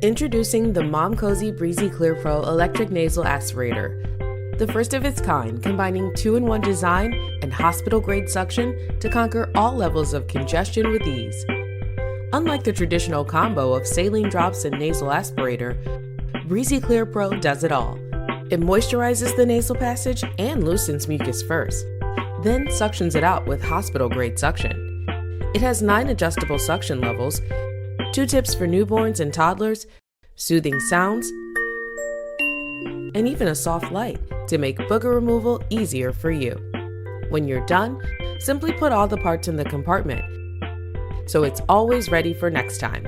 Introducing the Momcozy Breezy Clear Pro Electric Nasal Aspirator, the first of its kind, combining 2-in-1 design and hospital-grade suction to conquer all levels of congestion with ease. Unlike the traditional combo of saline drops and nasal aspirator, Breezy Clear Pro does it all. It moisturizes the nasal passage and loosens mucus first, then suctions it out with hospital-grade suction. It has 9 adjustable suction levels, 2 tips for newborns and toddlers, soothing sounds, and even a soft light to make booger removal easier for you. When you're done, simply put all the parts in the compartment, so it's always ready for next time.